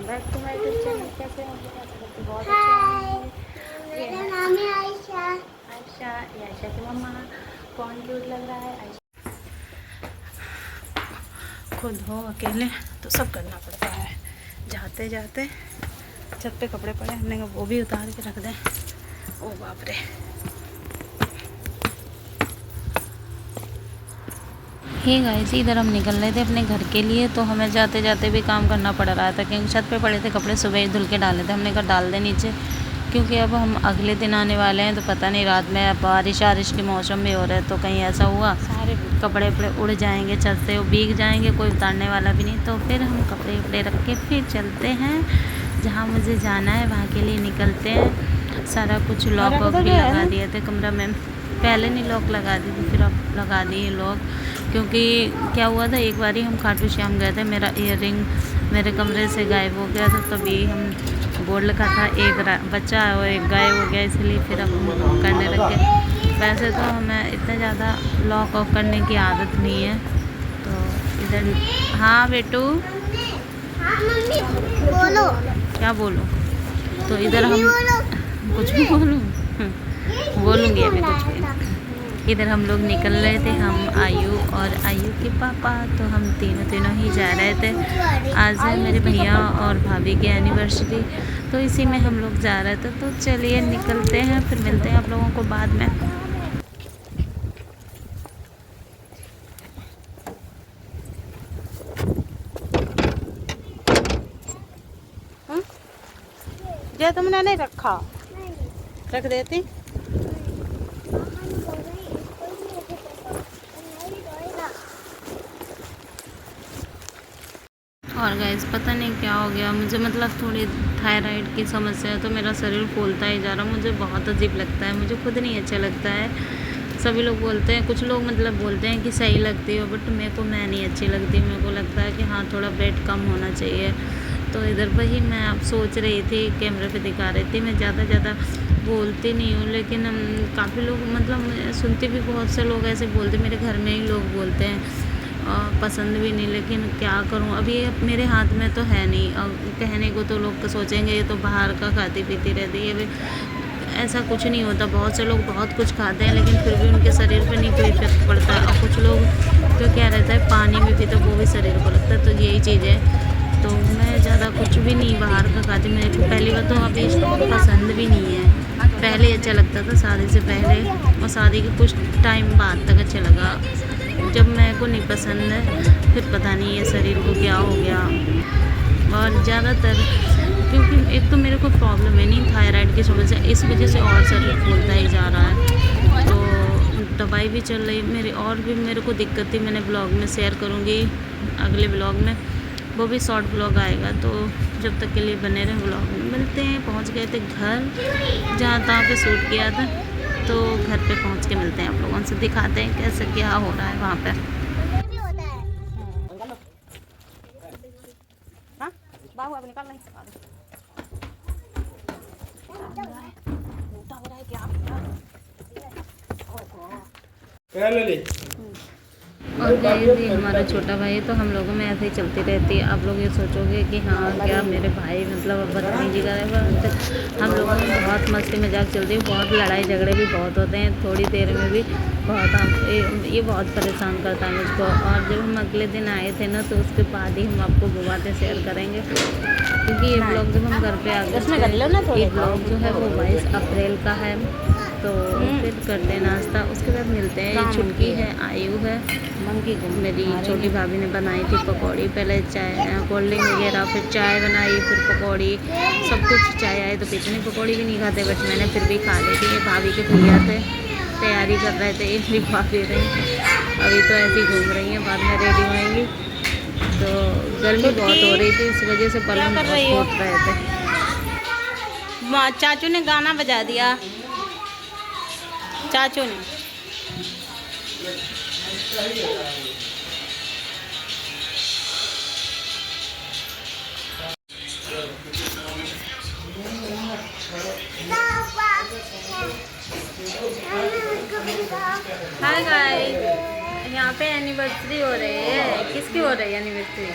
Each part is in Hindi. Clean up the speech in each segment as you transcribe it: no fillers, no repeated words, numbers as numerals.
Back to my YouTube channel. कैसे होंगे आप सब? बहुत अच्छे होंगे। मेरा नाम है आयशा। आयशा, ये आयशा की मम्मा। कौन क्यूट लग रहा है? आयशा। खुद हो अकेले तो सब करना पड़ता है। जाते जाते छत पे कपड़े पड़े, हमने कहा वो भी उतार के रख दें। ओ बाप रे। हे गाइस, इधर हम निकल रहे थे अपने घर के लिए, तो हमें जाते जाते भी काम करना पड़ रहा था क्योंकि छत पे पड़े थे कपड़े, सुबह ही धुल के डाले थे। हमने कहा डाल दे नीचे, क्योंकि अब हम अगले दिन आने वाले हैं तो पता नहीं रात में बारिश के मौसम भी हो रहा है, तो कहीं ऐसा हुआ सारे कपड़े वपड़े उड़ जाएंगे छत से, वो भीग जाएंगे, कोई उतारने वाला भी नहीं। तो फिर हम कपड़े वपड़े रख के फिर चलते हैं जहाँ मुझे जाना है, वहाँ के लिए निकलते हैं। सारा कुछ लॉक वॉक भी लगा दिए थे कमरा में, पहले नहीं लॉक लगा दी थी, फिर अब लगा दिए लॉक। क्योंकि क्या हुआ था, एक बारी हम खाटू श्याम गए थे, मेरा ईयररिंग मेरे कमरे से गायब हो गया था, तभी हम बोर्ड लिखा था एक बच्चा है और एक गायब हो गया, इसलिए फिर हम करने लग गए। वैसे तो हमें इतना ज़्यादा लॉक ऑफ करने की आदत नहीं है, तो इधर। हाँ बेटू, बोलो। क्या बोलो? तो इधर हम कुछ भी बोलूँ? बोलूँगी अभी कुछ भी। इधर हम लोग निकल रहे थे, हम आयु और आयु के पापा, तो हम तीनों ही जा रहे थे। आज है मेरे भैया और भाभी की एनिवर्सरी, तो इसी में हम लोग जा रहे थे। तो चलिए निकलते हैं, फिर मिलते हैं आप लोगों को बाद में। जो तुमने नहीं रखा, रख देती। और गाइस, पता नहीं क्या हो गया मुझे, मतलब थोड़ी थायराइड की समस्या है, तो मेरा शरीर फूलता ही जा रहा, मुझे बहुत अजीब लगता है, मुझे खुद नहीं अच्छा लगता है। सभी लोग बोलते हैं, कुछ लोग मतलब बोलते हैं कि सही लगती हो, बट मेरे को मैं नहीं अच्छी लगती। मेरे को लगता है कि हाँ थोड़ा वेट कम होना चाहिए। तो इधर वही मैं अब सोच रही थी, कैमरे पे दिखा रही थी। मैं ज़्यादा बोलती नहीं हूँ, लेकिन काफ़ी लोग मतलब सुनती भी, बहुत से लोग ऐसे बोलते, मेरे घर में ही लोग बोलते हैं, पसंद भी नहीं, लेकिन क्या करूं, अभी ये मेरे हाथ में तो है नहीं। कहने को तो लोग सोचेंगे ये तो बाहर का खाती पीती रहती है, ऐसा कुछ नहीं होता। बहुत से लोग बहुत कुछ खाते हैं, लेकिन फिर भी उनके शरीर पर नहीं कोई इफेक्ट पड़ता। और कुछ लोग तो क्या रहता है, पानी भी पीते, वो भी शरीर को लगता है। तो यही चीज़ है। तो मैं ज़्यादा कुछ भी नहीं बाहर का खाती। मेरे को पहली बार तो अभी पसंद भी नहीं है, पहले अच्छा लगता था शादी से पहले, और शादी के कुछ टाइम बाद तक अच्छा लगा। जब मेरे को नहीं पसंद है, फिर पता नहीं ये शरीर को क्या हो गया। और ज़्यादातर क्योंकि एक तो मेरे को प्रॉब्लम है नहीं थायराइड की समस्या, इस वजह से और शरीर फूलता ही जा रहा है। तो दवाई भी चल रही मेरी, और भी मेरे को दिक्कत थी। मैंने ब्लॉग में शेयर करूँगी अगले ब्लॉग में, वो भी शॉर्ट ब्लॉग आएगा। तो जब तक के लिए बने रहे ब्लॉग में। मिलते हैं, पहुँच गए थे घर जहाँ तहाँ पे शूट किया था, तो घर पे पहुंच के मिलते हैं आप लोगों से, दिखाते हैं कैसे क्या हो रहा है वहाँ पे। हाँ बाबू अब निकल नहीं और ये हमारा छोटा भाई, तो हम लोगों में ऐसे ही चलती रहती है। आप लोग ये सोचोगे कि हाँ क्या मेरे भाई मतलब बदतमीजी कर रहे हैं, हम लोगों में बहुत मस्ती मजाक चलती है, बहुत लड़ाई झगड़े भी बहुत होते हैं, थोड़ी देर में भी बहुत। ये बहुत परेशान करता है मुझको। और जब हम अगले दिन आए थे ना, तो उसके बाद ही हम आपको वो बातें शेयर करेंगे, क्योंकि ये ब्लॉग जब हम घर पे आ गए, ये ब्लॉग जो है वो 22 अप्रैल का है। तो फिर करते हैं नाश्ता, उसके बाद मिलते हैं। ये छुटकी है, आयु है, मेरी छोटी भाभी ने बनाई थी पकौड़ी, पहले चाय कोल्ड ड्रिंक वगैरह, फिर चाय बनाई, फिर पकौड़ी, सब कुछ। चाय आए तो इतनी पकौड़ी भी नहीं खाते, बट मैंने फिर भी खा ली थी। ये भाभी के भैया थे, तैयारी कर रहे थे, एक भी भाभी रही, अभी तो ऐसी घूम रही हैं, बाद में रेडी होएंगी। तो गर्मी बहुत हो रही थी, इस वजह से पलंग बहुत फूट रहे थे। चाचू ने गाना बजा दिया, चाचू ने। हाय गाइस, यहाँ पे एनिवर्सरी हो रही है। किसकी हो रही है एनिवर्सरी?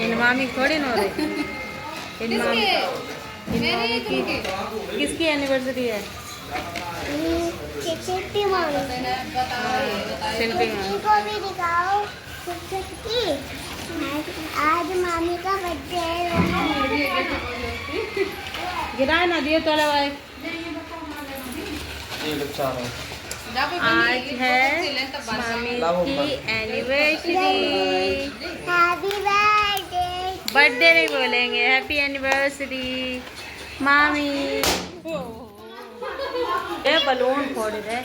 इनवा मामी थोड़ी ना हो रही। इन मामी की किसकी एनिवर्सरी है? शिल्पी मामी। शिल्पी मामी को भी दिखाओ। आज मामी का बर्थडे है। गिराए ना दिए तोले भाई। आज है मामी की एनिवर्सरी। Happy birthday. बर्थडे नहीं बोलेंगे, हैप्पी एनिवर्सरी मामी। ये बलून फोड़ दे।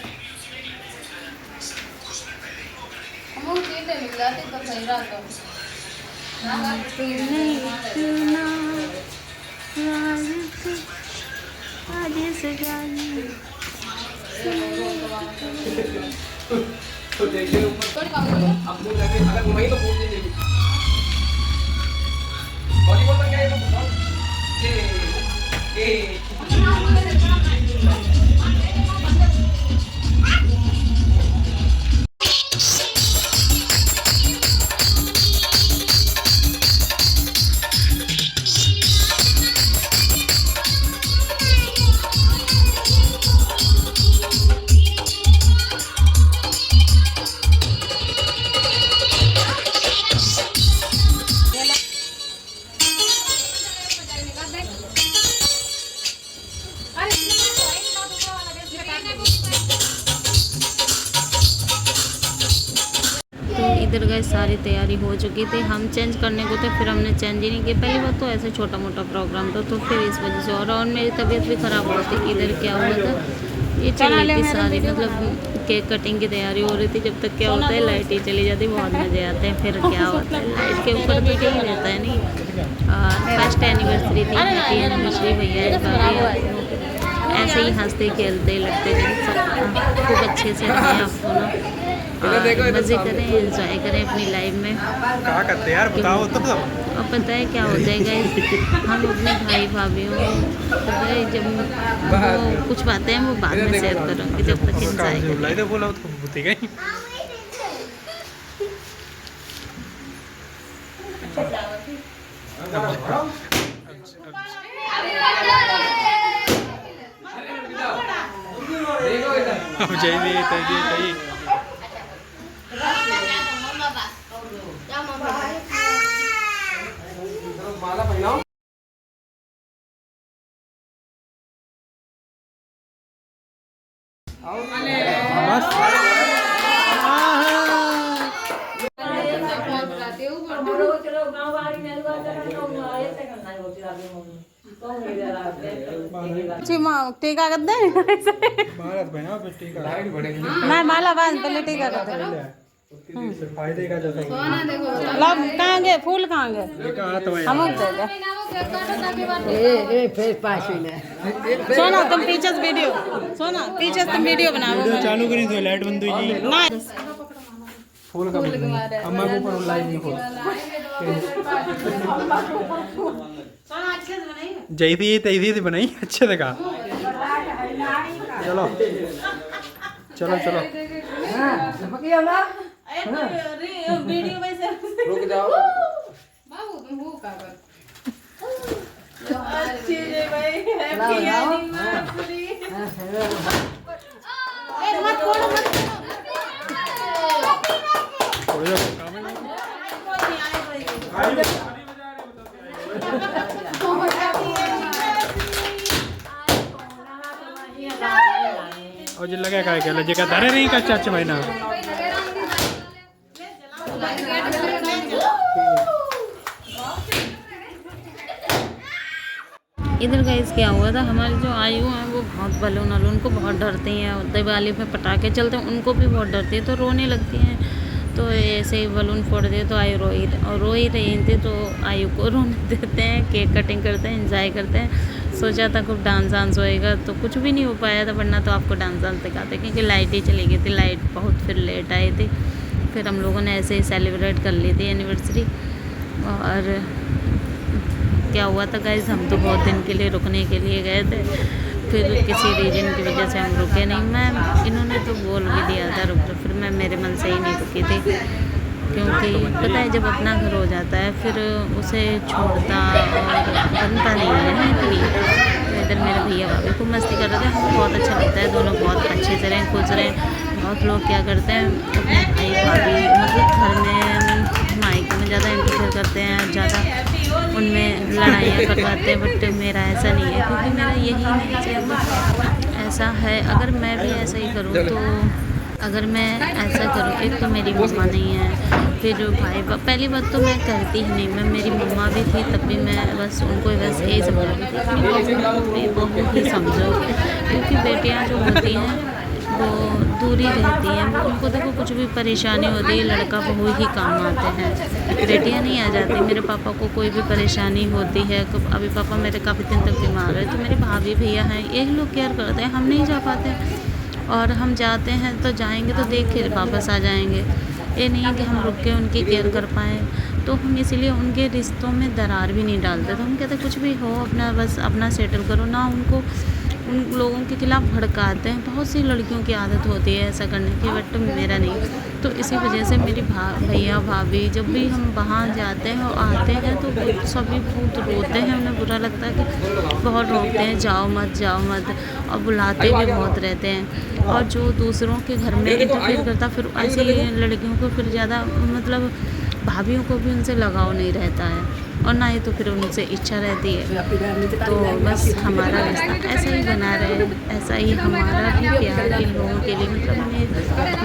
इधर गए सारी तैयारी हो चुकी थी। हम चेंज करने को थे, फिर हमने चेंज ही नहीं किया। पहली बात तो ऐसे छोटा मोटा प्रोग्राम था, तो फिर इस वजह से और मेरी तबीयत भी ख़राब हो रही थी। इधर क्या हुआ था, ये चल रही थी सारी मतलब केक कटिंग की तैयारी हो रही थी। जब तक क्या होता है लाइट ही चली जाती, बहुत मज़े आते हैं। फिर क्या होता है लाइट के ऊपर तो ठीक रहता है नहीं। फर्स्ट एनिवर्सरी थी, हैप्पी एनिवर्सरी भैया। ऐसे ही हंसते खेलते लगते दिन खूब अच्छे से रहे आपको ना। मज़े करें, एंजॉय करें अपनी लाइफ में। क्या करते यार बताओ तो। और पता है क्या हो जाएगा, हम अपने भाई भाभीयों पता है जब वो कुछ बातें हैं वो बाद में शेयर करूँगी, जब तक एंजॉय करें। बोला तो गई। अब चाहिए माला पहनाओ। टीका कर दे ना, माला बांध पहले टीका कर दे। फायदे का जैसा कहाँ गए फूल, कहाँ गए हम सोना तुम पीछे वीडियो, सोना पीछे तुम वीडियो बनाओ। चालू करें तो लाइट बंद हुई जी ना फूल का अम्मा को ऊपर लाइट नहीं फूल जैसी तैसी से बनाई अच्छे से कहा। चलो चलो चलो रुक जाओ। अच्छी रे भाई, हैप्पी एनिवर्सरी। मत छोड़ो मत और जो लगा क्या क्या जगह धरे नहीं का चाचा भाई ना। इधर गाइस क्या हुआ था, हमारे जो आयु हैं वो बहुत बलून उनको बहुत डरती हैं। दिवाली पे पटाखे चलते हैं उनको भी बहुत डरती है, तो रोने लगती हैं। तो ऐसे ही बलून फोड़ दिए तो आयु रो ही रही थी, तो आयु को रोने देते हैं, केक कटिंग करते हैं, एंजॉय करते हैं। सोचा था खूब डांस वांस होएगा, तो कुछ भी नहीं हो पाया था, वरना तो आपको डांस वांस दिखाते, क्योंकि लाइट ही चली गई थी। लाइट बहुत फिर लेट आई थी। फिर हम लोगों ने ऐसे ही सेलिब्रेट कर ली थी एनिवर्सरी। और क्या हुआ था गाइस, हम तो बहुत दिन के लिए रुकने के लिए गए थे, फिर किसी रीजन की वजह से हम रुके नहीं। मैं इन्होंने तो बोल भी दिया था रुक, फिर मैं मेरे मन से ही नहीं रुकी थी। क्योंकि पता है जब अपना घर हो जाता है फिर उसे छोड़ता और बनता नहीं है इतनी। तो इधर मेरे भैया भाभी खूब मस्ती कर रहे थे, हमको बहुत अच्छा लगता है, दोनों बहुत अच्छे से रहें, खुश रहें। बहुत लोग क्या करते हैं अपने भाई भाभी मतलब घर में मायके में ज़्यादा इंटरफेयर करते हैं, ज़्यादा उनमें लड़ाइयाँ करवाते हैं, बट मेरा ऐसा नहीं है क्योंकि मेरा यही नेचर ऐसा है। अगर मैं भी ऐसा ही करूँ तो अगर मैं ऐसा करूँ, एक तो मेरी मम्मा नहीं है, फिर भाई पहली बात तो मैं करती ही नहीं, मैं मेरी मम्मा भी थी तब भी मैं बस उनको बस यही समझाती थी अपनी बहू को भी समझो, क्योंकि बेटियाँ जो होती हैं वो दूरी रहती हैं, उनको देखो कुछ भी परेशानी होती है लड़का बहू ही काम आते हैं, बेटियाँ नहीं आ जाती। मेरे पापा को कोई भी परेशानी होती है, अभी पापा मेरे काफ़ी दिन तक बीमार है, तो मेरे भाभी भैया हैं यही लोग केयर करते हैं, हम नहीं जा पाते। और हम जाते हैं तो जाएंगे तो देख के वापस आ जाएंगे, ये नहीं है कि हम रुक के उनकी केयर कर पाएँ। तो हम इसीलिए उनके रिश्तों में दरार भी नहीं डालते। तो हम कहते कुछ भी हो अपना बस अपना सेटल करो ना, उनको उन लोगों के खिलाफ़ भड़काते हैं। बहुत सी लड़कियों की आदत होती है ऐसा करने की, बट मेरा नहीं। तो इसी वजह से मेरी भैया भाभी जब भी हम वहाँ जाते हैं और आते हैं तो सभी बहुत रोते हैं, उन्हें बुरा लगता है कि बहुत रोकते हैं जाओ मत, और बुलाते भी बहुत रहते हैं। और जो दूसरों के घर में इंटरफेयर करता फिर ऐसी लड़कियों को फिर ज़्यादा मतलब भाभीयों को भी उनसे लगाव नहीं रहता है, और ना ही तो फिर उनसे इच्छा रहती है। तो बस हमारा रिश्ता ऐसा ही बना रहे, ऐसा ही हमारा भी प्यार इन लोगों के लिए, मतलब हमें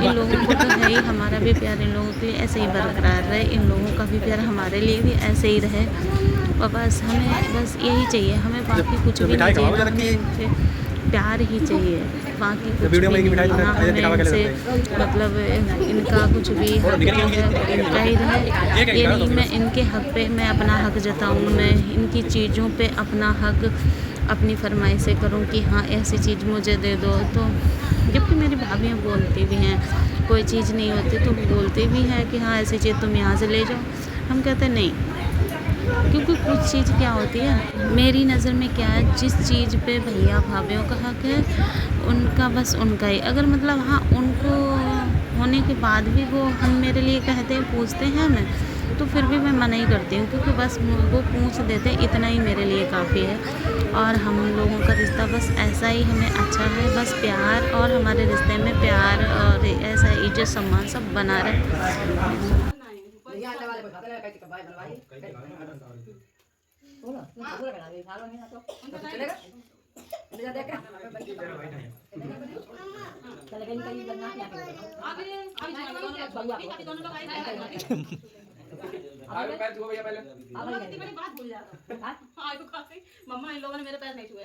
इन लोगों को तो है ही, हमारा भी प्यार इन लोगों के लिए ऐसे ही बरकरार रहे, इन लोगों का भी प्यार हमारे लिए भी ऐसे ही रहे। और बस हमें बस यही चाहिए, हमें बाकी कुछ भी नहीं चाहिए, हमें इनसे प्यार ही चाहिए, बाकी कुछ भी नहीं। हाँ, हमें इनसे मतलब इनका कुछ भी इनका ही रहे, ये नहीं मैं इनके हक़ पे मैं अपना हक़ जताऊँ, मैं इनकी चीज़ों पे अपना हक़ अपनी फरमाइशें करूँ कि हाँ ऐसी चीज़ मुझे दे दो। तो जबकि मेरी भाभियाँ बोलती भी हैं, कोई चीज़ नहीं होती तो बोलती भी हैं कि हाँ ऐसी चीज़ तुम यहाँ से ले जाओ। हम कहते नहीं, क्योंकि कुछ चीज़ क्या होती है मेरी नज़र में क्या है, जिस चीज़ पे भैया भाभीयों का हक़ है उनका बस उनका ही, अगर मतलब हाँ उनको होने के बाद भी वो हम मेरे लिए कहते हैं पूछते हैं हमें, तो फिर भी मैं मना ही करती हूँ, क्योंकि बस वो पूछ देते इतना ही मेरे लिए काफ़ी है। और हम लोगों का रिश्ता बस ऐसा ही हमें अच्छा है, बस प्यार, और हमारे रिश्ते में प्यार और ऐसा इज्जत सम्मान सब बना रहे। मम्मा इन लोगों ने मेरे पैर नहीं छुए।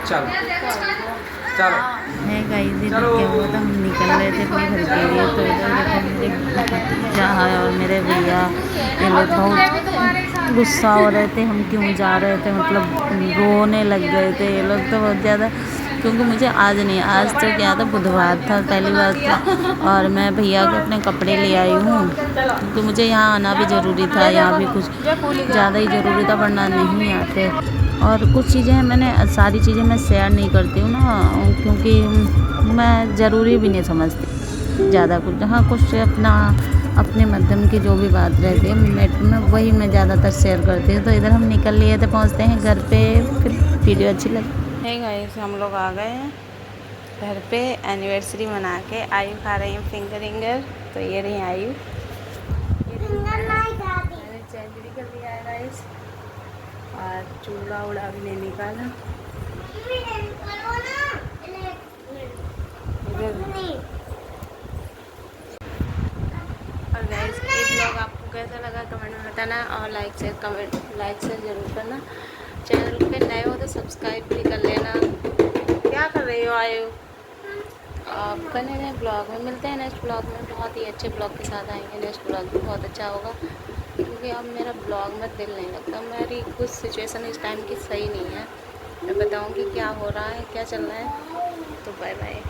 चलो चलो है गाइस, इधर क्या हुआ था, हम निकल रहे थे अपने घर के लिए, तो इधर देखो मेरे जहाँ और मेरे भैया ये लोग बहुत गुस्सा हो रहे थे, हम क्यों जा रहे थे, मतलब रोने लग गए थे ये लोग तो बहुत ज़्यादा, क्योंकि मुझे आज नहीं, आज तो क्या था, बुधवार था, पहली बार था, और मैं भैया के अपने कपड़े ले आई हूँ क्योंकि मुझे यहाँ आना भी ज़रूरी था। यहाँ भी कुछ ज़्यादा ही ज़रूरी था, वरना नहीं आते। और कुछ चीज़ें मैंने, सारी चीज़ें मैं शेयर नहीं करती हूँ ना, क्योंकि मैं ज़रूरी भी नहीं समझती ज़्यादा कुछ। हाँ, कुछ अपने मध्यम की जो भी बात रहती है मैं वही मैं ज़्यादातर शेयर करती हूँ। तो इधर हम निकल लिए थे, पहुँचते हैं घर पे, फिर वीडियो अच्छी लगी। है गाइस, हम लोग आ गए हैं घर पे एनिवर्सरी मना के। आयु खा रही हूँ फिंगर। तो ये रही आयु, मैंने चेंज भी कर दिया है गाइस, और चूड़ा उड़ा भी नहीं निकाला। और गाइस, ये ब्लॉग आपको कैसा लगा कमेंट में बताना, और लाइक शेयर जरूर करना। चैनल पे नए हो तो सब्सक्राइब भी कर लेना। क्या कर रही हो आयु? आप बने रहे ब्लॉग में, मिलते हैं नेक्स्ट ब्लॉग में। बहुत ही अच्छे ब्लॉग के साथ आएंगे। नेक्स्ट ब्लॉग भी बहुत अच्छा होगा, क्योंकि अब मेरा ब्लॉग में दिल नहीं लगता। मेरी कुछ सिचुएशन इस टाइम की सही नहीं है। मैं बताऊँगी क्या हो रहा है, क्या चल रहा है। तो बाय बाय।